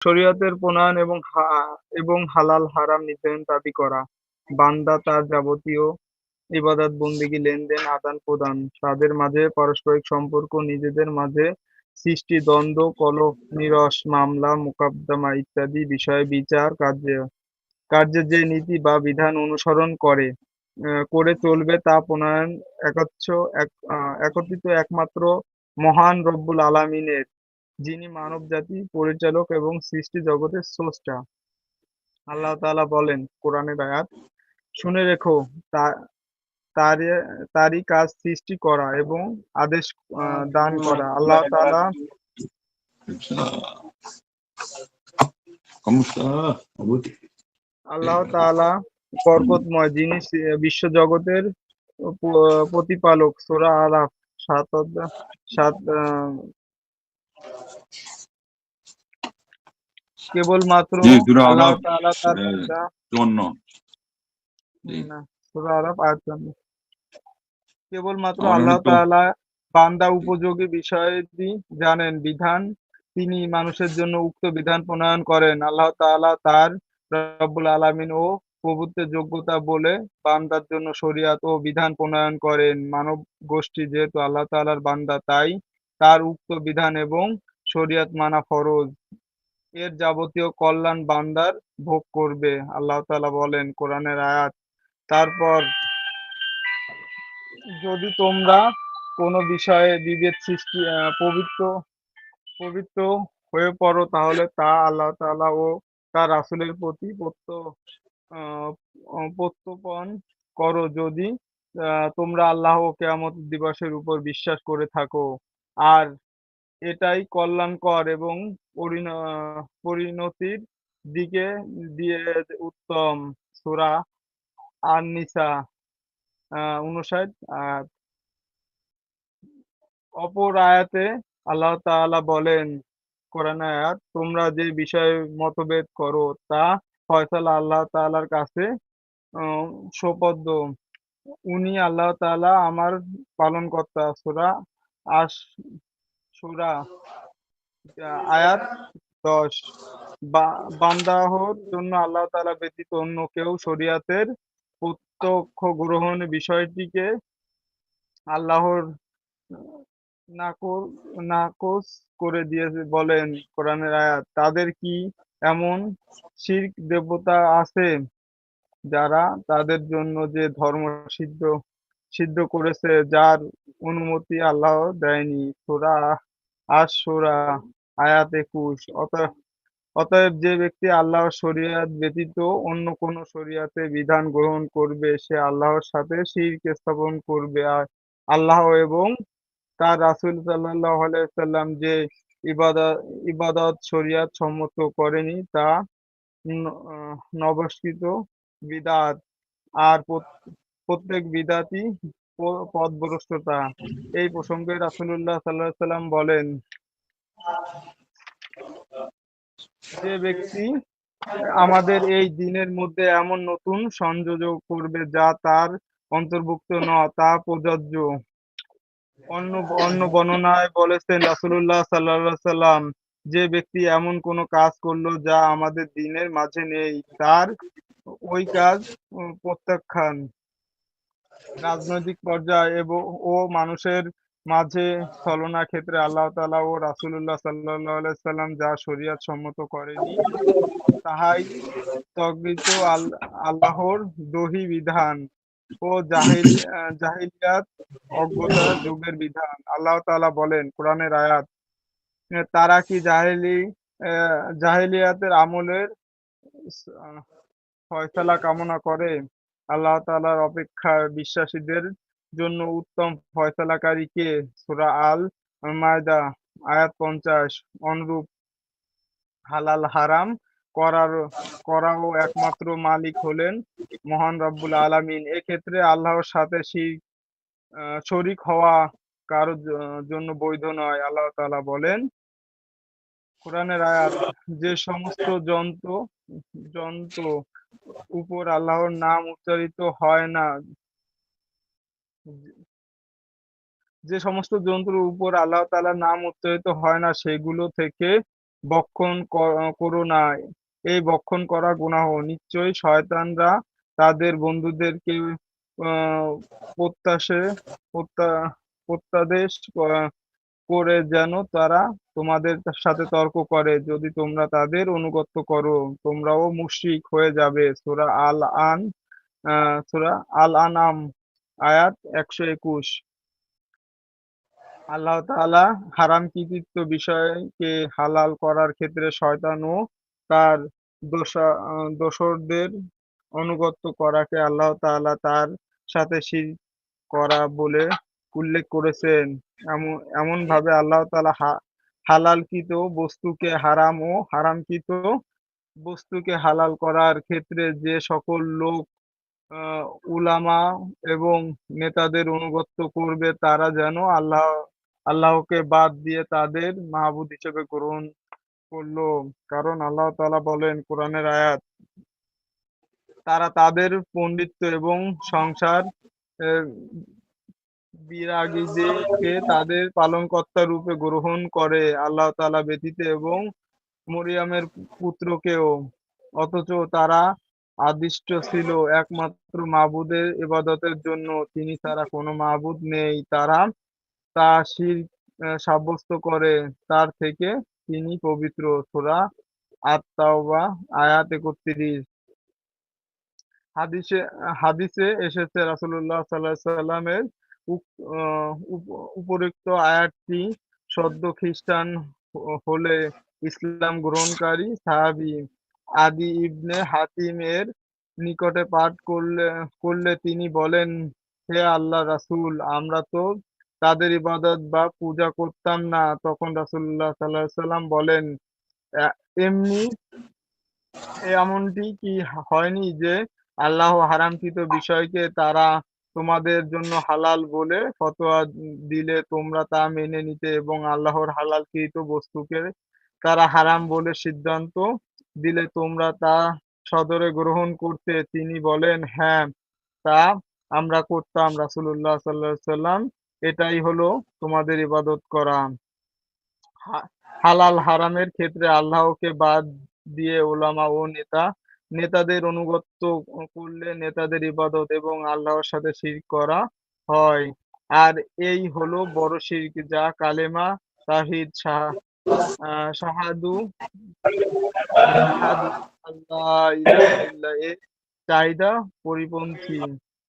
শরীয়তের প্রণয়ন এবং হালাল হারাম নির্ধারণ দাবি করা। বান্দা তার যাবতীয় ইবাদত বন্দেগী লেনদেন আদান-প্রদান, তাদের মাঝে পারস্পরিক সম্পর্ক, নিজেদের মাঝে সৃষ্টি দ্বন্দ্ব, কলহ নিরস, মামলা মোকদ্দমা ইত্যাদি বিষয়ে বিচার কার্যে যে নীতি বা বিধান অনুসরণ করে চলবে তা প্রণয়ন একত্রিত একমাত্র মহান রব্বুল আলামিনের, যিনি মানবজাতির পরিচালক এবং সৃষ্টি জগতের স্রষ্টা। আল্লাহ তাআলা বলেন কোরআনের আয়াত, শুনে রেখো, তা তারই তারই কাজ সৃষ্টি করা এবং আদেশ দান করা। আল্লাহ তাআলা বরকতময়, যিনি বিশ্বজগতের প্রতিপালক। সূরা আরাফ ৭ কেবলমাত্র আল্লাহ তাআলা তার বান্দা ৫৪ না, সূরা আরাফ আয়াত ৫৪। কেবলমাত্র আল্লাহ তাআলা বান্দা উপযোগী বিষয়াদি জানেন, বিধান তিনি মানুষের জন্য উক্ত বিধান প্রণয়ন করেন। আল্লাহ তাআলা তার রব্বুল আলামিন ও প্রভুত্বের যোগ্যতা বলে বান্দার জন্য শরীয়ত ও বিধান প্রণয়ন করেন। মানব গোষ্ঠী যেহেতু আল্লাহ তাআলার বান্দা, তাই তার উক্ত বিধান এবং শরীয়ত মানা ফরজ। এর যাবতীয় কল্যাণ বান্দার ভোগ করবে। আল্লাহ তাআলা বলেন কোরআনের আয়াত, তারপর যদি তোমরা কোনো বিষয়ে বিভেদ সৃষ্টি পবিত্র হয়ে পড়ো, তাহলে তা আল্লাহ তাআলা ও তার রাসূলের প্রতি প্রত্যর্পণ করো, যদি তোমরা আল্লাহ ও কিয়ামত দিবসের উপর বিশ্বাস করে থাকো। আর এটাই কল্যাণকর এবং পরিণতির দিকে দিয়ে উত্তম। সূরা আন-নিসা ৫৯। আর অপর আয়াতে আল্লাহ তাআলা বলেন কোরআনের আয়াত, তোমরা যে বিষয়ে মতভেদ করো তা ফয়সালা আল্লাহ তাআলার কাছে সোপর্দ। উনি আল্লাহ তাআলা আমার পালনকর্তা। সূরা আয়াত ১০। বান্দাহর জন্য আল্লাহ তাআলা ব্যতীত অন্য কেউ শরীয়তের প্রত্যক্ষ গ্রহণ বিষয়টিকে আল্লাহর নাকচ করে দিয়ে বলেন কোরআনের আয়াত, তাদের কি এমন শিরক দেবতা আছে যারা তাদের জন্য যে ধর্ম সিদ্ধ করেছে যার অনুমতি আল্লাহ দেয়নি। সূরা আশ-শূরা আয়াত ২১। অতএব যে ব্যক্তি আল্লাহর শরীয়ত ব্যতীত অন্য কোন শরীয়তের বিধান গ্রহণ করবে, সে আল্লাহর সাথে শিরক স্থাপন করবে। আর আল্লাহ এবং তার রাসূল সাল্লাল্লাহু আলাইহি ওয়াসাল্লাম যে ইবাদত শরীয়ত সম্মত করেনি তা নবস্কৃত বিদআত। আর প্রত্যেক বিদআতই পথভ্রষ্টতা। এই প্রসঙ্গে রাসূলুল্লাহ সাল্লাল্লাহু আলাইহি ওয়াসাল্লাম বলেন, যে ব্যক্তি আমাদের এই দ্বীনের মধ্যে এমন নতুন সংযোজন করবে যা তার অন্তর্ভুক্ত নয়, তা প্রযোজ্য। অন্য বর্ণনায় বলেছেন রাসূলুল্লাহ সাল্লাল্লাহু আলাইহি ওয়াসাল্লাম, যে ব্যক্তি এমন কোনো কাজ করলো যা আমাদের দ্বীনের মাঝে নেই, তার ওই কাজ প্রত্যাখ্যান। রাজনৈতিক পর্যায়ে ও মানুষের মাঝে ছলনার ক্ষেত্রে আল্লাহ তাআলা ও রাসূলুল্লাহ সাল্লাল্লাহু আলাইহি ওয়াসাল্লাম যা শরীয়ত সম্মত করেনি, তাহাই স্থগিত আল্লাহর দোহী বিধান ও জাহিলিয়াত অজ্ঞতা যুগের বিধান। আল্লাহ তাআলা বলেন কোরআনের আয়াত, তারা কি জাহিলিয়াতের আমলের ফয়সালা কামনা করে? আল্লাহ তাআলার অপেক্ষা বিশ্বাসীদের জন্য উত্তম ফয়সালাকারী কে? সূরা আল মায়দা আয়াত ৫০। অনুরূপ হালাল হারাম করাও একমাত্র মালিক হলেন মহান রব্বুল আলামিন। এক্ষেত্রে আল্লাহর সাথে শরীক হওয়া কারো জন্য বৈধ নয়। আল্লাহ তাআলা বলেন কোরআনের আয়াত, যে সমস্ত জন্তু উপর আল্লাহর নাম উচ্চারিত হয় না, যে সমস্ত জন্তুর উপর আল্লাহ তাআলার নাম উচ্চারিত হয় না, সেগুলো থেকে ভক্ষণ করো না, এই ভক্ষণ করা গুনাহ। নিশ্চয়ই শয়তানরা তাদের বন্ধুদেরকে আহ, প্রত্যাশে প্রত্যা- প্রত্যাদেশ করে যেন তারা তোমাদের সাথে তর্ক করে। যদি তোমরা তাদের অনুগত্য করো, তোমরাও মুশরিক হয়ে যাবে। সূরা আল আনাম আয়াত 121। আল্লাহ তাআলা হারামকৃত বিষয়কে হালাল করার ক্ষেত্রে শয়তান ও তার দোসরদের অনুগত করাকে আল্লাহ তাআলা তার সাথে শিরক করা বলে উল্লেখ করেছেন। এমন ভাবে আল্লাহ তাআলা হালালকৃত বস্তুকে হারাম ও হারামকৃত বস্তুকে হালাল করার ক্ষেত্রে যে সকল লোক আহ, উলামা এবং নেতাদের অনুগত্য করবে, তারা যেন আল্লাহকে বাদ দিয়ে তাদের মাহবুদ হিসেবে গ্রহণ করলো। কারণ আল্লাহ তাআলা বলেন কোরআনের আয়াত, তারা তাদের পণ্ডিত্য এবং সংসার আহ, বিরাগীদেরকে তাদের পালনকর্তা রূপে গ্রহণ করে আল্লাহ তাআলা ব্যতীত এবং মরিয়মের পুত্রকেও। অথচ তারা আদিষ্ট ছিল একমাত্র মাবুদের ইবাদতের জন্য, তিনি ছাড়া কোনো মাবুদ নেই। তারা তা শিরক সাব্যস্ত করে, তার থেকে তিনি পবিত্র। সূরা আত-তাওবা আয়াত 31। হাদিসে হাদিসে এসেছে রাসূলুল্লাহ সাল্লাল্লাহু আলাইহি সাল্লামের উপরোক্ত আয়াতটি সদ্য খ্রিস্টান হলে ইসলাম গ্রহণকারী সাহাবী আদি ইবনে হাতিম এর নিকটে পাঠ করলে তিনি বলেন, হে আল্লাহ রাসূল, আমরা তো তাদের ইবাদত বা পূজা করতাম না। তখন রাসূলুল্লাহ সাল্লাল্লাহু আলাইহি সাল্লাম বলেন, এমনি এমনটি কি হয়নি যে আল্লাহ হারামকৃত বিষয়কে তারা তোমাদের জন্য হালাল বলে ফতোয়া দিলে তোমরা তা মেনে নিতে এবং আল্লাহর হালালকৃত বস্তুকে তারা হারাম বলে সিদ্ধান্ত দিলে তোমরা তা সদরে গ্রহণ করতে? তিনি বলেন, হ্যাঁ, তা আমরা করতাম। রাসূলুল্লাহ সাল্লাল্লাহু আলাইহি সাল্লাম, এটাই হলো তোমাদের ইবাদত করা। হালাল হারামের ক্ষেত্রে আল্লাহকে বাদ দিয়ে উলামা ও নেতাদের আনুগত্য করলে নেতাদের ইবাদত এবং আল্লাহর সাথে শিরক করা হয়। আর এই হলো বড় শিরক, যা কালেমা তাওহীদ শাহাদু আশহাদু আল্লা ইলাহা ইল্লাল্লাহ এর চাহিদা পরিপন্থী।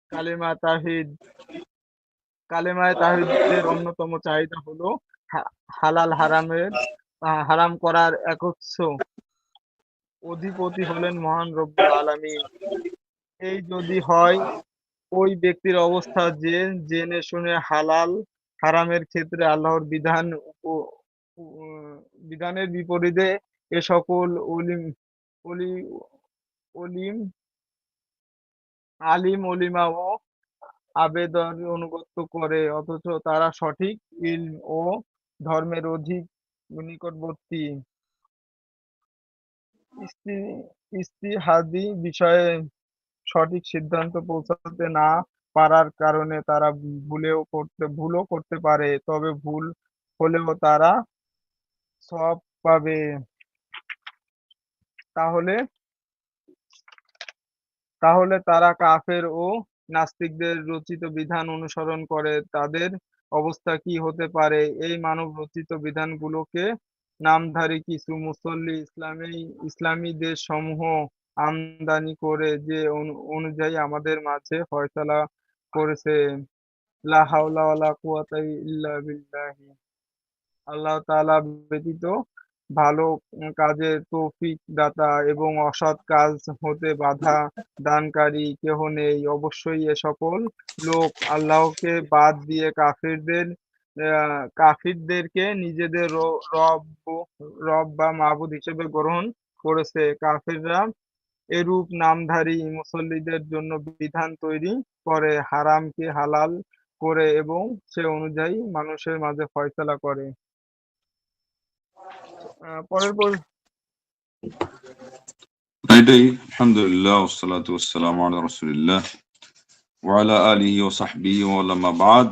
কালেমা তাওহীদ কালেমায়ে তাওহীদের অন্যতম চাহিদা হলো হালাল হারাম করার একচ্ছ অধিপতি হলেন মহান রব্বুল আলামিন। এই যদি হয়, ওই ব্যক্তির অবস্থা যে জেনে শুনে হালাল হারামের ক্ষেত্রে আল্লাহর বিধানের বিপরীতে এ সকল অলি অলিম আলিম ওলিমা ও আবেদর অনুগত্য করে, অথচ তারা সঠিক ইলম ও ধর্মের অধিক নিকটবর্তী। ইজতিহাদি বিষয়ে সঠিক সিদ্ধান্ত পৌঁছাতে না পারার কারণে তারা ভুলও করতে পারে, তবে ভুল হলেও তারা সওয়াব পাবে। তাহলে তাহলে তারা কাফের ও নাস্তিকদের রচিত বিধান অনুসরণ করে, তাদের অবস্থা কি হতে পারে? এই মানব রচিত বিধানগুলোকে নামধারী কিছু মুসল্লি ইসলামী দেশসমূহ আমদানি করে যে অনুযায়ী আমাদের মাঝে ফয়সালা করেছে। লা হাওলা ওয়ালা কুওয়াতা ইল্লা বিল্লাহ। আল্লাহ তাআলা ব্যতীত ভালো কাজের তৌফিক দাতা এবং অসৎ কাজ হতে বাধা দানকারী কেহ নেই। অবশ্যই এ সকল লোক আল্লাহকে বাদ দিয়ে কাফিরদেরকে নিজেদের রব বা মাবুদ হিসেবে গ্রহণ করেছে। কাফিররা এরূপ নামধারী মুসল্লিদের জন্য বিধান তৈরি করে, হারামকে হালাল করে এবং সে অনুযায়ী মানুষের মাঝে ফয়সালা করে। পরের পর এটাই। আলহামদুলিল্লাহ ওয়াসসালাতু ওয়াসসালামু আলা রাসূলিল্লাহ ওয়া আলা আলিহি ওয়া সাহবিহি ওয়া আম্মা বাদ।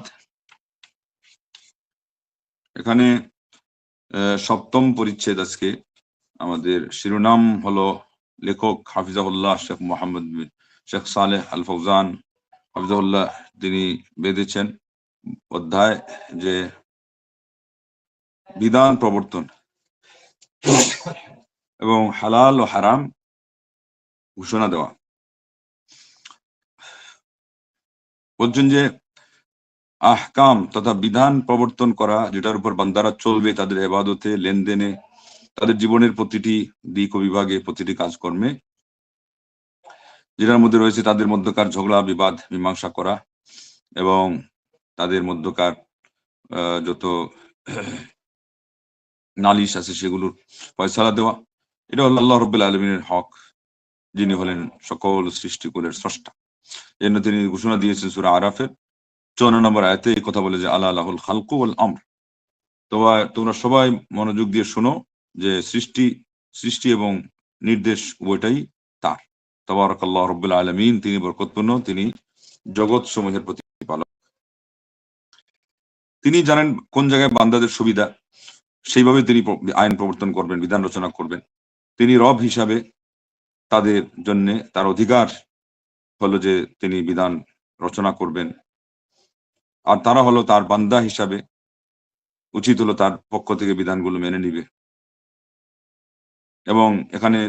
এখানে সপ্তম পরিচ্ছেদ আজকে। আমাদের শিরোনাম হলো লেখক হাফিজাহুল্লাহ শেখ সালেহ আল ফৌজান হাফিজাহুল্লাহ তিনি বেঁধেছেন অধ্যায় যে বিধান প্রবর্তন এবং হালাল ও হারাম ঘোষণা দেওয়া। বলছেন যে আহকাম তথা বিধান প্রবর্তন করা, যেটার উপর বান্দারা চলবে তাদের ইবাদতে, লেনদেনে, তাদের জীবনের প্রতিটি দিক ও বিভাগে, প্রতিটি কাজকর্মে, যেটার মধ্যে রয়েছে তাদের মধ্যকার ঝগড়া বিবাদ মীমাংসা করা এবং তাদের মধ্যকার যত নালিশ আছে সেগুলোর ফয়সালা দেওয়া। এটা হলো আল্লাহ রাব্বুল আলামিনের হক, যিনি হলেন সকল সৃষ্টিকুলের স্রষ্টা। এর জন্য তিনি ঘোষণা দিয়েছেন সূরা আরাফের 54 নম্বর আয়াতে এই কথা বলে যে আলা লাহুল খালকু ওয়াল আমর। তোমরা সবাই মনোযোগ দিয়ে শোনো যে সৃষ্টি এবং নির্দেশ উভয়টাই তার। তাবারাকাল্লাহু রাব্বুল আলামিন, তিনি বরকতপূর্ণ, তিনি জগৎ সমূহের প্রতিপালক। তিনি জানেন কোন জায়গায় বান্দাদের সুবিধা, সেইভাবে তিনি আইন প্রবর্তন করবেন, বিধান রচনা করবেন। তিনি রব হিসাবে তাদের জন্য তার অধিকার হলো যে তিনি বিধান রচনা করবেন, আর তারা হলো তার বান্দা হিসাবে উচিত হলো তার পক্ষ থেকে বিধানগুলো মেনে নিবে। এবং এখানে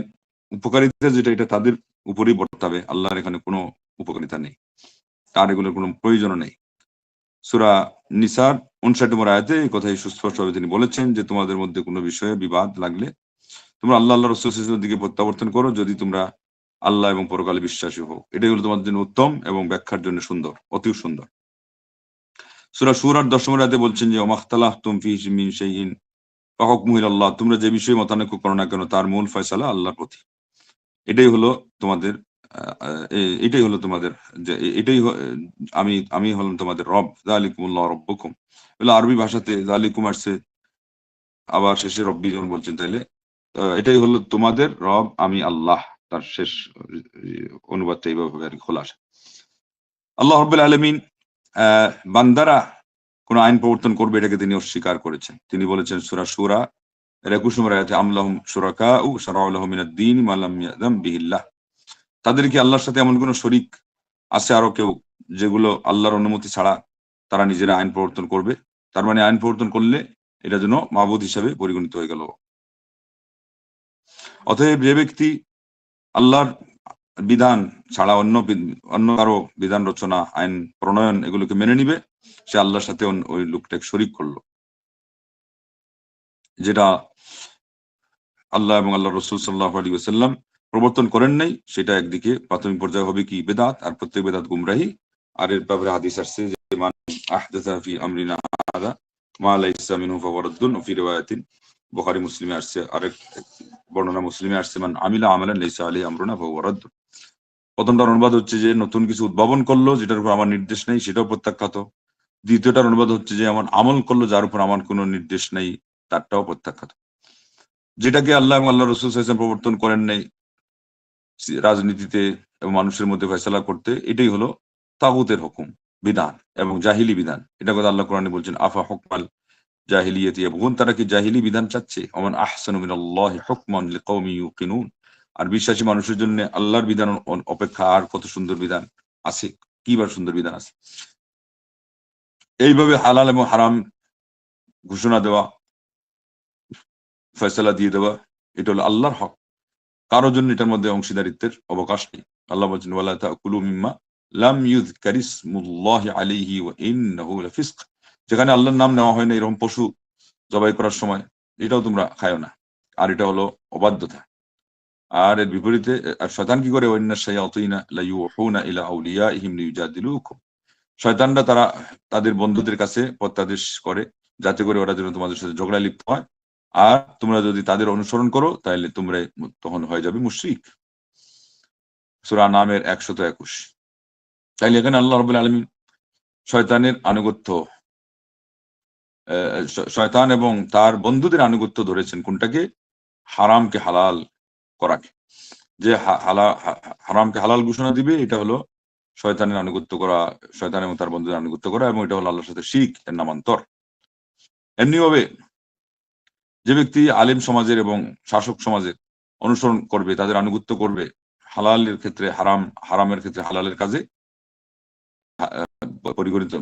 উপকারিতা যেটা, এটা তাদের উপরেই বর্তাবে, আল্লাহর এখানে কোনো উপকারিতা নেই, তার এগুলোর কোনো প্রয়োজন নেই। সূরা নিসার 59 নম্বর আয়াতে এই কথাই সুস্পষ্টভাবে তিনি বলেছেন যে তোমাদের মধ্যে কোনো বিষয়ে বিবাদ লাগলে তোমরা আল্লাহ রাসূলের দিকে প্রত্যাবর্তন করো, যদি তোমরা আল্লাহ এবং পরকালে বিশ্বাসী হও। এটাই হলো তোমাদের জন্য উত্তম এবং ব্যাখ্যার জন্য সুন্দর, অতি সুন্দর। সূরা সূরার 10 নম্বর আয়াতে বলছেন যে ওমাখতালাফতুম ফীহি মিন শাইইন ফাহুকমুহু ইলাল্লাহ, তোমরা যে বিষয়ে মতানৈক্য করো না কেন তার মূল ফয়সালা আল্লাহর প্রতি। এটাই হলো তোমাদের এটাই হলো তোমাদের যে এটাই আমি হলাম তোমাদের রব, যালিকুমুল্লাহু রাব্বুকুম। এগুলো আরবি ভাষাতে যালিকুম আসছে, আবার শেষে রব্বি যখন বলছেন তাইলে এটাই হলো তোমাদের রব, আমি আল্লাহ। তার শেষ অনুবাদটা এইভাবে আর কি খোলাসা। আল্লাহ রাব্বুল আলামিন বান্দারা কোন আইন প্রবর্তন করবে এটাকে তিনি অস্বীকার করেছেন। তিনি বলেছেন সূরা শুরা 21 নম্বর আয়াতে আমলাহুম শুরাকাউ শারাউ লাহুম মিনাদ দীন মা লাম ইয়াযাম বিহিল্লাহ, তাদের কি আল্লাহর সাথে এমন কোন শরীক আছে আরো কেউ, যেগুলো আল্লাহর অনুমতি ছাড়া তারা নিজেরা আইন প্রবর্তন করবে? তার মানে আইন প্রবর্তন করলে এটা যেন মাবুদ হিসাবে পরিগণিত হয়ে গেল। অতএব যে ব্যক্তি আল্লাহর বিধান ছাড়া অন্য কারো বিধান রচনা, আইন প্রণয়ন এগুলোকে মেনে নিবে, সে আল্লাহর সাথে ওই লোকটাকে শরীক করলো। যেটা আল্লাহ এবং আল্লাহ রাসূল সাল্লাল্লাহু আলাইহি ওয়াসাল্লাম প্রবর্তন করেন নাই, সেটা একদিকে প্রাথমিক পর্যায়ে হবে কি বেদাত, আর প্রত্যেক বেদাত গুমরাহি। আর এর ব্যাপারে হাদিস আসছে যে মান আহদাসা ফি আমরিনা হাদা মা লাইসা মিনহু ফাহুয়া রাদ্দুন, ফি রিওয়ায়াতিন বুখারী মুসলিমে আসছে, আরেক বর্ণনা মুসলিমে আসছে মান আমিলা আমালান লাইসা আলাইহি আমরুনা ফাহুয়া রাদ্দুন। প্রথমটার অনুবাদ হচ্ছে যে নতুন কিছু উদ্ভাবন করলো যেটার উপর আমার নির্দেশ নেই, সেটাও প্রত্যাখ্যাত। দ্বিতীয়টার অনুবাদ হচ্ছে যে এমন আমল করলো যার উপর আমার কোনো নির্দেশ নেই, তারটাও প্রত্যাখ্যাত। যেটাকে আল্লাহ এবং আল্লাহ রাসূল সাল্লাল্লাহু আলাইহি ওয়াসাল্লাম প্রবর্তন করেন নাই রাজনীতিতে এবং মানুষের মধ্যে ফয়সালা করতে, এটাই হলো তাগুতের হুকুম, বিধান এবং জাহিলি বিধান। এটা কথা আল্লাহ কোরআনে বলছেন আফা হুকমাল জাহিলিয়াতি ইয়াবগুন, তারা কি জাহিলি বিধান চাচ্ছে? ওমান আহসানু মিনাল্লাহি হুকমান লিকাওমি ইউকিনুন, আর বিশ্বাসী মানুষের জন্য আল্লাহর বিধান অপেক্ষা আর কত সুন্দর বিধান আছে, কিবার সুন্দর বিধান আছে। এইভাবে হালাল এবং হারাম ঘোষণা দেওয়া, ফয়সালা দিয়ে দেওয়া, এটা হলো আল্লাহর হক। কারোর জন্য এটার মধ্যে অংশীদারিত্বের অবকাশ নেই। আল্লাহ বলছেন ওয়ালা তাকুলু মিম্মা লাম ইউযকারিসমুল্লাহি আলাইহি ওয়া ইন্নাহু লাফিসক, যেখানে আল্লাহর নাম নেওয়া হয় না এরকম পশু জবাই করার সময়, এটাও তোমরা খায়ও না, আর এটা হলো অবাধ্যতা। আর এর বিপরীতে আর শয়তান কি করে, ওয়ান্নাশ শায়াতিনা লা ইউহুনা ইলা আউলিয়াইহিম লিইউজাদিলুকুম, শয়তানরা তারা তাদের বন্ধুদের কাছে প্রত্যাদেশ করে যাতে করে ওরা যেন তোমাদের সাথে ঝগড়ায় লিপ্ত হয়, আর তোমরা যদি তাদের অনুসরণ করো তাহলে তোমরা তখন হয়ে যাবে মুশরিক। সূরা নামের 121। তাইলে এখানে আল্লাহ রাব্বুল আলামিন শয়তানের আনুগত্য, শয়তান এবং তার বন্ধুদের আনুগত্য ধরেছেন কোনটাকে? হারামকে হালাল করাকে। যে হারামকে হালাল ঘোষণা দিবে এটা হলো শয়তানের আনুগত্য করা, শয়তান এবং তার বন্ধুদের আনুগত্য করা, এবং এটা হলো আল্লাহর সাথে শিরক, এর নামান্তর। এমনি ভাবে যে ব্যক্তি আলেম সমাজের এবং শাসক সমাজের অনুসরণ করবে, তাদের আনুগত্য করবে, হালালের ক্ষেত্রে হারাম, হারামের ক্ষেত্রে হালালের কাজে পরিগণিত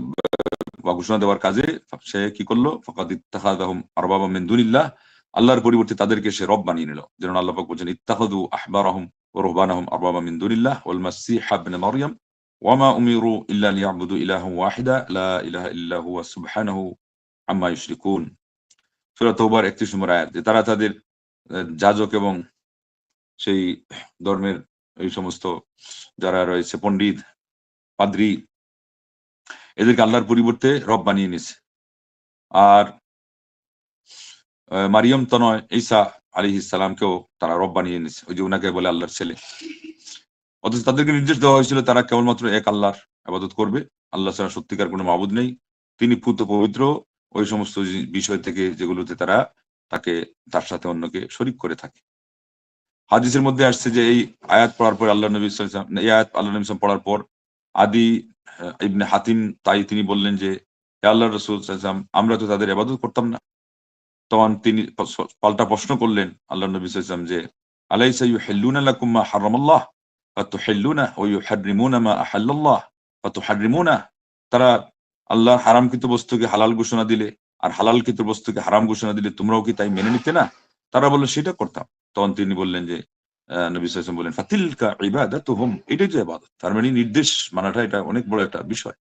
বা ঘোষণা দেওয়ার কাজে সে কি করলো? ফাকাদ ইত্তাখাযাহুম আরবাবাম মিন দুনিল্লাহ, আল্লাহর পরিবর্তে তাদেরকে সে রব বানিয়ে নিল। যেমন আল্লাহ পাক বলছেন, ইত্তাখাযু আহবারাহুম ওয়া রুহবানাহুম আরবাবাম মিন দুনিল্লাহ ওয়াল মাসীহা ইবনে মারইয়াম ওয়া মা উমিরু ইল্লা লিয়াবুদু ইলাহান ওয়াহিদা লা ইলাহা ইল্লা হুয়া সুবহানাহু আম্মা ইউশরিকুন। সূরা তাওবার ৩১ নম্বর আয়াত। যে তারা তাদের যাজক এবং সেই ধর্মের এই সমস্ত যারা রয়েছে পণ্ডিত, পাদ্রী, এদেরকে আল্লাহর পরিবর্তে রব বানিয়ে নিয়েছে। আর মারিয়াম তো নয়, ঈসা আলাইহিস সালামকেও তারা রব বানিয়ে নিয়েছে। ওই যে উনাকে বলে আল্লাহর ছেলে। অথচ তাদেরকে নির্দেশ দেওয়া হয়েছিল তারা কেবলমাত্র এক আল্লাহর ইবাদত করবে। আল্লাহ ছাড়া সত্যিকার কোনো মাবুদ নেই। তিনি পুত পবিত্র ওই সমস্ত বিষয় থেকে যেগুলোতে তারা তার সাথে অন্যকে শরীক করে থাকে। হাদিসের মধ্যে আসছে যে এই আয়াত পড়ার পর আল্লাহ নবী সাল্লাল্লাহু আলাইহি ওয়াসাল্লাম, এই আয়াত আল্লাহ নবী সাল্লাল্লাহু আলাইহি ওয়াসাল্লাম পড়ার পর আদি ইবনে হাতিম তাই তিনি বললেন যে, হে আল্লাহর রাসূল সাল্লাল্লাহু আলাইহি ওয়াসাল্লাম, আমরা তো তাদের ইবাদত করতাম না। তখন তিনি পাল্টা প্রশ্ন করলেন আল্লাহ নবী সাল্লাল্লাহু আলাইহি ওয়াসাল্লাম যে, আলাইসা ইউহিল্লুনা লাকুম মা হারামাল্লাহ ফাতুহিল্লুনা ওয়া ইউহাররিমুনা মা আহাল্লাল্লাহ ফাতুহাররিমুনা। তারা আল্লাহর হারামকৃত বস্তুকে হালাল ঘোষণা দিলে আর হালালকৃত বস্তুকে হারাম ঘোষণা দিলে তোমরাও কি তাই মেনে নিতে না? তারা বলল সেটা করতাম। তখন তিনি বললেন যে, নবী সাল্লাল্লাহু আলাইহি ওয়াসাল্লাম বললেন, ফাতিলকা ইবাদাতুহুম, এটাই তো ইবাদত। তার মানে নির্দেশ মানাটা এটা অনেক বড় একটা বিষয়।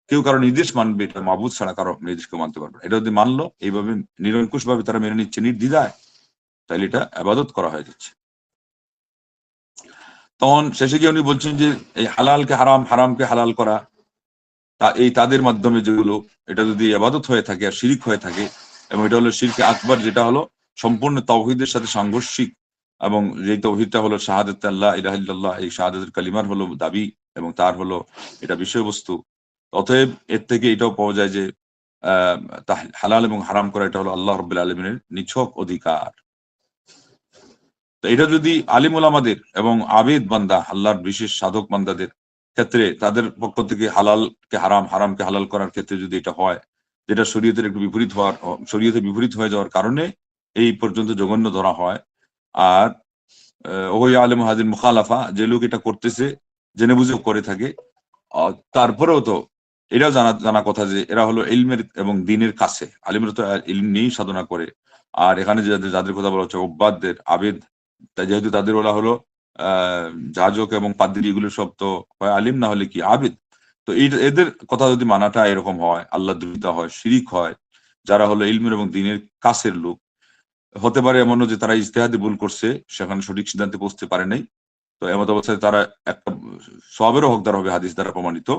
কেউ কারো নির্দেশ মানবে, এটা মাবুদ ছাড়া কারো নির্দেশ কেউ মানতে পারবে না। এটা যদি মানলো এইভাবে নিরঙ্কুশ ভাবে তারা মেনে নিচ্ছে নির্দ্বিধায়, তাহলে এটা ইবাদত করা হয়ে যাচ্ছে। তখন শেষে গিয়ে উনি বলছেন যে এই হালালকে হারাম, হারামকে হালাল করা, তাদের মাধ্যমে যেগুলো, এটা যদি ইবাদত হয়ে থাকে আর শিরিক হয়ে থাকে, এবং এটা হলো শিরকে আকবার, যেটা হলো সম্পূর্ণ তাওহীদের সাথে সাংঘর্ষিক, এবং যে তাওহীদটা হলো শাহাদাত আল্লাহ ইলাহা ইল্লাল্লাহ, এই শাহাদাতুল কালিমার হলো দাবি এবং তার হলো এটা বিষয়বস্তু। অতএব এর থেকে এটাও পাওয়া যায় যে হালাল এবং হারাম করা এটা হলো আল্লাহ রাব্বুল আলামিনের নিছক অধিকার। তো এটা যদি আলিম ওলামাদের এবং আবেদ বান্দা, আল্লাহর বিশেষ সাধক বান্দাদের ক্ষেত্রে তাদের পক্ষ থেকে হালালকে হারাম, হারামকে হালাল করার ক্ষেত্রে যদি এটা হয়, যেটা শরীয়তের একটু বিপরীত হওয়ার, শরীয়তের বিপরীত হয়ে যাওয়ার কারণে এই পর্যন্ত জঘন্য ধরা হয়। আর ওই আলেম হাজির মুখালাফা, যে লোক এটা করতেছে জেনে বুঝে করে থাকে, তারপরেও তো এটাও জানা কথা যে এরা হলো ইলমের এবং দিনের কাছে, আলিমরা তো ইলম নিয়েই সাধনা করে। আর এখানে যাদের কথা বলা হচ্ছে ওব্বাদদের, আবেদ, যেহেতু তাদের ওরা হলো যাজক এবং পাদ্রী, এগুলো সব তো হয় আলিম, না হলে কি আবেদ। তো এদের কথা যদি মানাটা এরকম হয়, আল্লাহ দ্রুতা হয়, শিরিক হয়, যারা হলো ইলমের এবং দিনের কাছের লোক, হতে পারে এমনও যে তারা ইজতিহাদে ভুল করছে, সেখানে সঠিক সিদ্ধান্তে পৌঁছতে পারে নাই। তো এমত অবস্থায় তারা একটা সওয়াবেরও হকদার হবে হাদিস দ্বারা প্রমাণিত।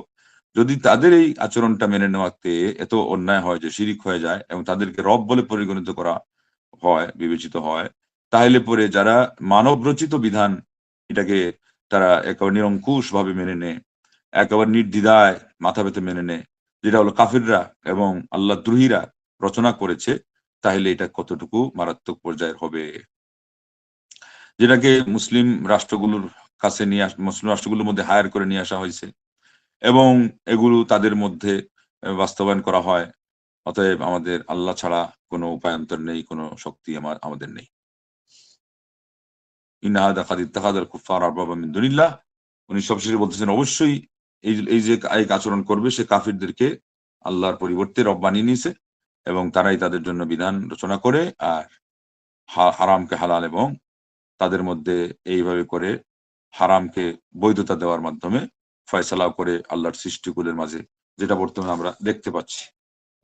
যদি তাদের এই আচরণটা মেনে নেওয়াতে এত অন্যায় হয় যে শিরিক হয়ে যায় এবং তাদেরকে রব বলে পরিগণিত করা হয়, বিবেচিত হয়, তাহলে পরে যারা মানব রচিত বিধান, এটাকে তারা একেবারে নিরঙ্কুশ ভাবে মেনে নেয়, একেবারে নির্দ্বিধায় মাথা পেতে মেনে নেয়, যেটা হলো কাফিররা এবং আল্লাহ দ্রোহীরা রচনা করেছে, তাহলে এটা কতটুকু মারাত্মক পর্যায়ের হবে। যেটাকে মুসলিম রাষ্ট্রগুলোর কাছে মুসলিম রাষ্ট্রগুলোর মধ্যে হায়ার করে নিয়ে আসা হয়েছে এবং এগুলো তাদের মধ্যে বাস্তবায়ন করা হয়। অতএব আমাদের আল্লাহ ছাড়া কোনো উপায়ান্তর নেই, কোনো শক্তি আমাদের নেই। ইন্না হাযা কাদ ইত্তাখাযাল কুফফার আরবাবা মিন দুনিল্লাহ। উনি সবশেষে বলতেছেন, অবশ্যই এই যে এক আচরণ করবে সে কাফিরদেরকে আল্লাহর পরিবর্তে রব বানিয়ে নিয়েছে এবং তারাই তাদের জন্য বিধান রচনা করে আর হারামকে হালাল এবং তাদের মধ্যে এইভাবে করে হারামকে বৈধতা দেওয়ার মাধ্যমে ফয়সালা করে আল্লাহর সৃষ্টিকুলের মাঝে, যেটা বর্তমানে আমরা দেখতে পাচ্ছি।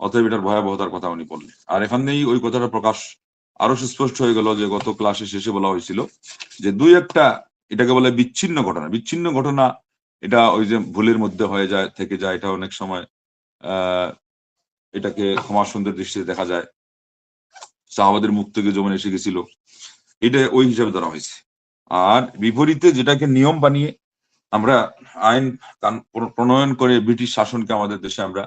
অতএব এটার ভয়াবহতার কথা উনি বললেন। আর এখানেই ওই কথাটা প্রকাশ আরো সুস্পষ্ট হয়ে গেল যে গত ক্লাসে শেষে বলা হয়েছিল যে দুই একটা, এটাকে বলে বিচ্ছিন্ন ঘটনা। বিচ্ছিন্ন ঘটনা এটা ওই যে ভুলের মধ্যে হয়ে যায়, থেকে যায়, এটা অনেক সময় এটাকে ক্ষমা সুন্দর দৃষ্টিতে দেখা যায়। সাহাবাদের মুখ থেকে যেমন এসে গেছিল, এটা ওই হিসাবে ধরা হয়েছে। আর বিপরীতে যেটাকে নিয়ম বানিয়ে আমরা আইন প্রণয়ন করে ব্রিটিশ শাসনকে আমাদের দেশে আমরা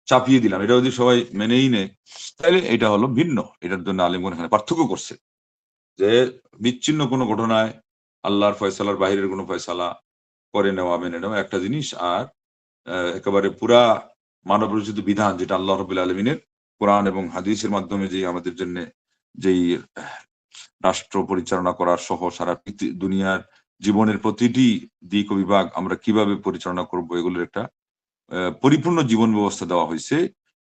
চাপিয়ে দিলাম, এটা যদি সবাই মেনেই নেয়, তাহলে এটা হলো ভিন্ন। এটার জন্য আলেমগণ এখানে পার্থক্য করছে যে বিচ্ছিন্ন কোনো ঘটনায় আল্লাহর ফয়সালার বাহিরের কোনো ফয়সালা করে নেওয়া, মেনে নেওয়া একটা জিনিস, আর একেবারে পুরা মানব রচিত বিধান, যেটা আল্লাহ রাব্বুল আলামিনের কোরআন এবং হাদিসের মাধ্যমে যে আমাদের জন্য যেই রাষ্ট্র পরিচালনা করার সহ সারা দুনিয়ার জীবনের প্রতিটি দিক ও বিভাগ আমরা কিভাবে পরিচালনা করব এগুলোর একটা পরিপূর্ণ জীবন ব্যবস্থা দেওয়া হয়েছে।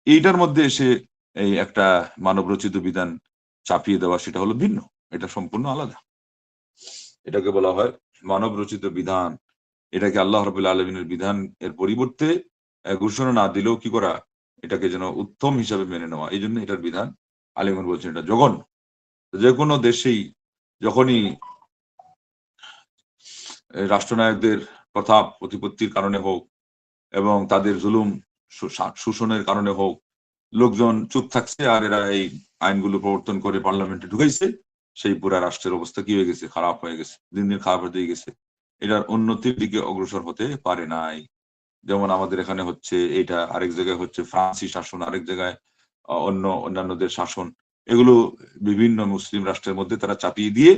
এইটার মধ্যে এসে এই একটা মানব রচিত বিধান চাপিয়ে দেওয়া, সেটা হলো ভিন্ন, এটা সম্পূর্ণ আলাদা। এটাকে বলা হয় মানব রচিত বিধান। এটাকে আল্লাহ রাব্বুল আলামিনের বিধান এর পরিবর্তে ঘোষণা না দিলেও কি করা, এটাকে যেন উত্তম হিসাবে মেনে নেওয়া। এই জন্য এটার বিধান আলেমগণ বলছেন এটা জঘন্য। যে কোনো দেশেই যখনই রাষ্ট্রনায়কদের প্রতাপ প্রতিপত্তির কারণে হোক এবং তাদের জুলুম শোষণের কারণে হোক, লোকজন চুপ থাকছে আর এরা এই আইনগুলো প্রবর্তন করে পার্লামেন্টে ঢুকাইছে, সেই পুরা রাষ্ট্রের অবস্থা কি হয়ে গেছে, খারাপ হয়ে গেছে, দিন দিন খারাপ হতে গেছে। এটার উন্নতির দিকে অগ্রসর হতে পারে নাই। যেমন আমাদের এখানে হচ্ছে এটা, আরেক জায়গায় হচ্ছে ফ্রান্সি শাসন, আরেক জায়গায় অন্যান্যদের শাসন। এগুলো বিভিন্ন মুসলিম রাষ্ট্রের মধ্যে তারা চাপিয়ে দিয়ে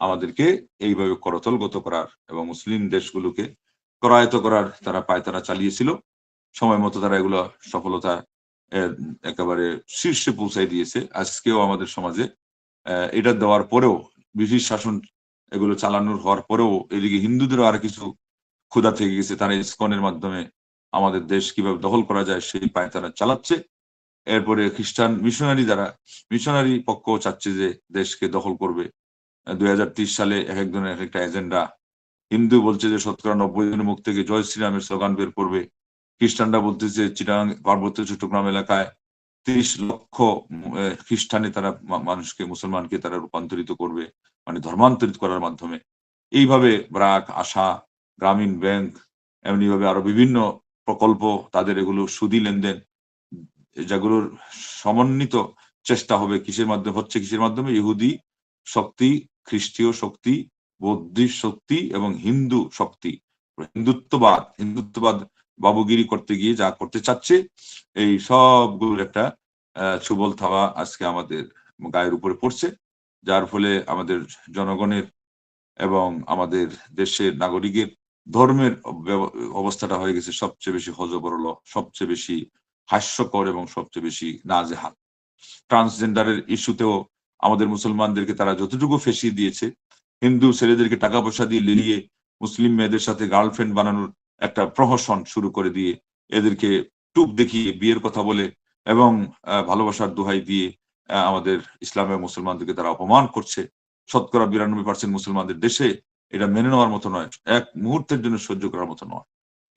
আমাদেরকে এইভাবে করতলগত করার এবং মুসলিম দেশগুলোকে করায়ত্ত করার তারা পায়তারা চালিয়েছিল। সময় মতো তারা এগুলো সফলতা একেবারে শীর্ষে পৌঁছায় দিয়েছে। আজকেও আমাদের সমাজে এটা দেওয়ার পরেও, ব্রিটিশ শাসন এগুলো চালানোর হওয়ার পরেও এদিকে হিন্দুদেরও আর কিছু ক্ষুধা থেকে গেছে, তারা ইসকনের মাধ্যমে আমাদের দেশ কিভাবে দখল করা যায় সেই পায়তারা চালাচ্ছে। এরপরে খ্রিস্টান মিশনারি পক্ষ চাচ্ছে যে দেশকে দখল করবে। 2030 সালে এক একজনের এক একটা এজেন্ডা। হিন্দু বলছে যে 90 জনের মুখ থেকে জয় শ্রীরামের স্লোগান বের করবে। খ্রিস্টানরা বলতেছে চিটাগাং পার্বত্য চট্টগ্রাম এলাকায় 30 লক্ষ খ্রিস্টানে তারা মানুষকে, মুসলমানকে তারা রূপান্তরিত করবে, মানে ধর্মান্তরিত করার মাধ্যমে। এইভাবে ব্রাক, আশা, গ্রামীণ ব্যাংক, এমনি ভাবে আরো বিভিন্ন প্রকল্প, তাদের এগুলো সুদী লেনদেন, যেগুলোর সমন্বিত চেষ্টা হবে কিসের মাধ্যমে, ইহুদি শক্তি, খ্রিস্টীয় শক্তি, বৌদ্ধিস্ট শক্তি এবং হিন্দু শক্তি, হিন্দুত্ববাদ বাবুগিরি করতে গিয়ে যা করতে চাচ্ছে, এই সবগুলোর একটা সুবল থাবা আজকে আমাদের গায়ের উপরে পড়ছে, যার ফলে আমাদের জনগণের এবং আমাদের দেশের নাগরিকের ধর্মের অবস্থাটা হয়ে গেছে সবচেয়ে বেশি হযবরল, সবচেয়ে বেশি হাস্যকর এবং সবচেয়ে বেশি নাজেহাল। ট্রান্সজেন্ডারের ইস্যুতেও আমাদের মুসলমানদেরকে তারা যতটুকু ফেঁসিয়ে দিয়েছে, হিন্দু ছেলেদেরকে টাকা পয়সা দিয়ে লিলিয়ে মুসলিম মেয়েদের সাথে গার্লফ্রেন্ড বানানোর একটা প্রহসন শুরু করে দিয়ে, এদেরকে টুপ দেখিয়ে বিয়ের কথা বলে এবং ভালোবাসার দোহাই দিয়ে আমাদের ইসলামের মুসলমানদেরকে তারা অপমান করছে। শতকরা 92% মুসলমানদের দেশে এটা মেনে নেওয়ার মতো নয়, এক মুহূর্তের জন্য সহ্য করার মতো নয়।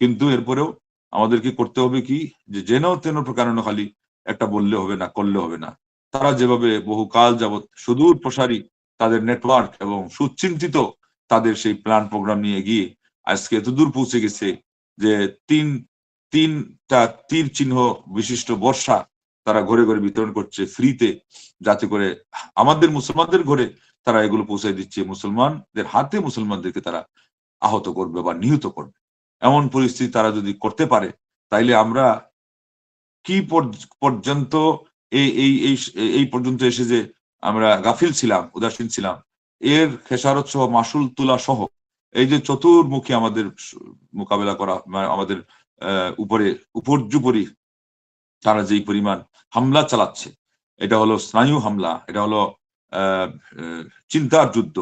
কিন্তু এরপরেও আমাদেরকে করতে হবে কি, যে যেন তেন প্রকারণ খালি একটা বললে হবে না, করলে হবে না। তারা যেভাবে বহুকাল যাবৎ সুদূর প্রসারী তাদের নেটওয়ার্ক এবং সুচিন্তিত তাদের সেই প্ল্যান প্রোগ্রাম নিয়ে গিয়ে আজকে এতদূর পৌঁছে গেছে যে তিনটা তীর চিহ্ন বিশিষ্ট বর্ষা তারা ঘরে ঘরে বিতরণ করছে ফ্রিতে, যাতে করে আমাদের মুসলমানদের ঘরে তারা এগুলো পৌঁছে দিচ্ছে, মুসলমানদের হাতে মুসলমানদেরকে তারা আহত করবে বা নিহত করবে। এমন পরিস্থিতি তারা যদি করতে পারে, তাইলে আমরা কি পর্যন্ত এই পর্যন্ত এসে যে আমরা গাফিল ছিলাম, উদাসীন ছিলাম, এর খেসারত সহ মাসুল তোলা সহ এই যে চতুর্মুখী আমাদের মোকাবেলা করা, আমাদের উপরে উপর্যুপরি তারা যেই পরিমাণ হামলা চালাচ্ছে, এটা হলো স্নায়ু হামলা, এটা হলো চিন্তার যুদ্ধ,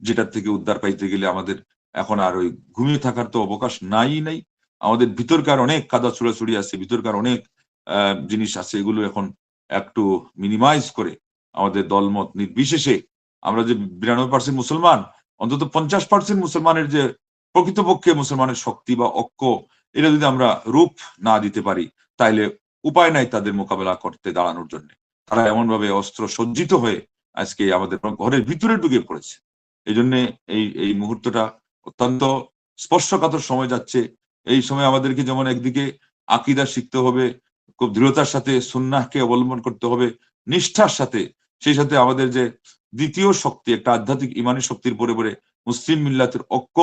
যেটার থেকে উদ্ধার পাইতে গেলে আমাদের এখন আর ওই ঘুমিয়ে থাকার তো অবকাশ নাই। আমাদের ভিতরকার অনেক কাদা ছুড়াছুড়ি আছে, ভিতরকার অনেক জিনিস আছে, এগুলো এখন একটু মিনিমাইজ করে আমাদের দলমত নির্বিশেষে আমরা যে 92% মুসলমান, অন্তত 50% মুসলমানের যে প্রকৃতপক্ষে মুসলমানের শক্তি বা ঐক্য, এটা যদি আমরা রূপ না দিতে পারি, তাইলে উপায় নাই তাদের মোকাবেলা করতে দাঁড়ানোর জন্য। তারা এমন ভাবে অস্ত্র সজ্জিত হয়ে আজকে আমাদের ঘরের ভিতরে ঢুকে পড়েছে। এই জন্য এই মুহূর্তটা অত্যন্ত স্পর্শকাতর সময় যাচ্ছে। এই সময় আমাদেরকে যেমন একদিকে আকীদা শিখতে হবে, খুব দৃঢ়তার সাথে সুন্নাহকে অবলম্বন করতে হবে নিষ্ঠার সাথে, সেই সাথে আমাদের যে দ্বিতীয় শক্তি, একটা আধ্যাত্মিক ইমানি শক্তির পরে পরে মুসলিম মিল্লাতের ঐক্য,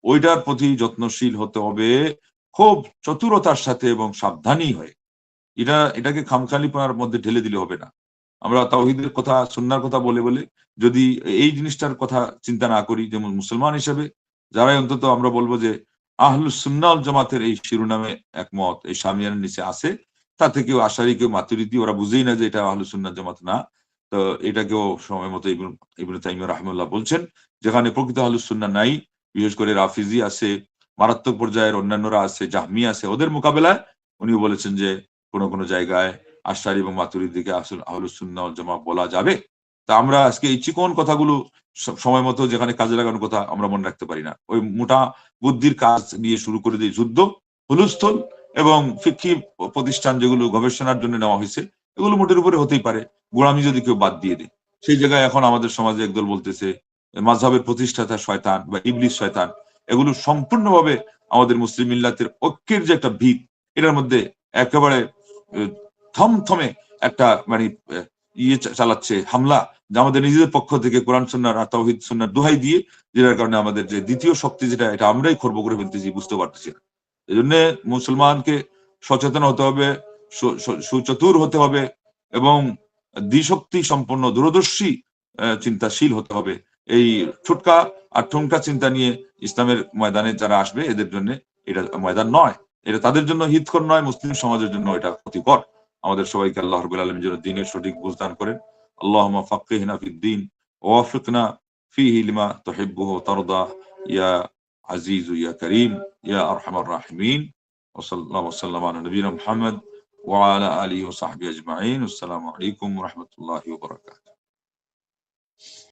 ওইটার প্রতি যত্নশীল হতে হবে খুব চতুরতার সাথে এবং সাবধানী হয়ে। এটাকে খামখালিপনার মধ্যে ঢেলে দিলে হবে না। আমরা তাওহীদের কথা, সুন্নাহর কথা বলে যদি এই জিনিসটার কথা চিন্তা না করি, যেমন মুসলমান হিসেবে যারাই অন্তত আমরা বলবো যে আহলুস সুন্নাহ ওয়াল জামাতের এই শিরোনামে একমত, এই সামিয়ানের নিচে আছে, তা থেকেও আশারি, কেউ মাতুরিদি, ওরা বুঝেই না যে এটা আহলুস সুন্নাহ জামাত না, তো এটাকেও সময় মতো ইবনে তাইমিয়া রাহিমাহুল্লাহ বলছেন, যেখানে প্রকৃত আহলুস সুন্নাহ নাই, বিশেষ করে রাফিজি আছে, মারাত্মক পর্যায়ের অন্যান্যরা আছে, জাহমি আছে, ওদের মোকাবেলায় উনি বলেছেন যে কোনো কোনো জায়গায় আশআরী এবং মাতুরিদিকে আহলুস সুন্নাহ ওয়াল জামাত বলা যাবে। তা আমরা আজকে এই চিকন কথাগুলো সময় মতো যেখানে কাজে লাগানোর কথা আমরা মনে রাখতে পারি না, ওই মোটা বুদ্ধির কাজ নিয়ে শুরু করে দিই যুদ্ধ, হুলস্থল এবং ফিকহি প্রতিষ্ঠান যেগুলো গবেষণার জন্য নেওয়া হয়েছে, এগুলো মোটের উপরে হতেই পারে গোলামি যদি কেউ বাদ দিয়ে দেয়। সেই জায়গায় এখন আমাদের সমাজে একদল বলতেছে মাযহাবের প্রতিষ্ঠাতা শয়তান বা ইবলিস শয়তান। এগুলো সম্পূর্ণভাবে আমাদের মুসলিম মিল্লাতের ঐক্যের যে একটা ভিত, এটার মধ্যে একেবারে থমথমে একটা মানে চালাচ্ছে হামলা, যে আমাদের নিজেদের পক্ষ থেকে কোরআন সুন্নাহ আর তাওহীদ সুন্নাহর দোহাই দিয়ে, যেটার কারণে আমাদের যে দ্বিতীয় শক্তি যেটা, এটা আমরাই খর্ব করে ফেলতেছি, বুঝতে পারতেছি না। এই জন্য মুসলমানকে সচেতন হতে হবে, সুচতুর হতে হবে এবং দ্বিশক্তি সম্পন্ন দূরদর্শী চিন্তাশীল হতে হবে। এই ঠুটকা আর ঠুমকা চিন্তা নিয়ে ইসলামের ময়দানে যারা আসবে, এদের জন্য এটা ময়দান নয়, এটা তাদের জন্য হিতকর নয়, মুসলিম সমাজের জন্য এটা ক্ষতিকর। আমাদের সবাইকে আল্লাহ রাব্বুল আলামিন যেন দ্বীনের সঠিক বুঝ দান করেন। আল্লাহুম্মা ফাক্কিহনা ফিদ-দ্বীন ওয়া ওয়াফিকনা ফীহি লিমা তুহিব্বু ওয়া তারদা ইয়া আজিজু ইয়া কারীম ইয়া আরহামার রাহিমিন। ওয়া সাল্লাল্লাহু ওয়া সাল্লামা আলা নবিয়িনা মুহাম্মদ ওয়া আলা আলিহি ওয়া সাহবিহি আজমাইন। আসসালামু আলাইকুম ওয়া রাহমাতুল্লাহি ওয়া বারাকাতুহু।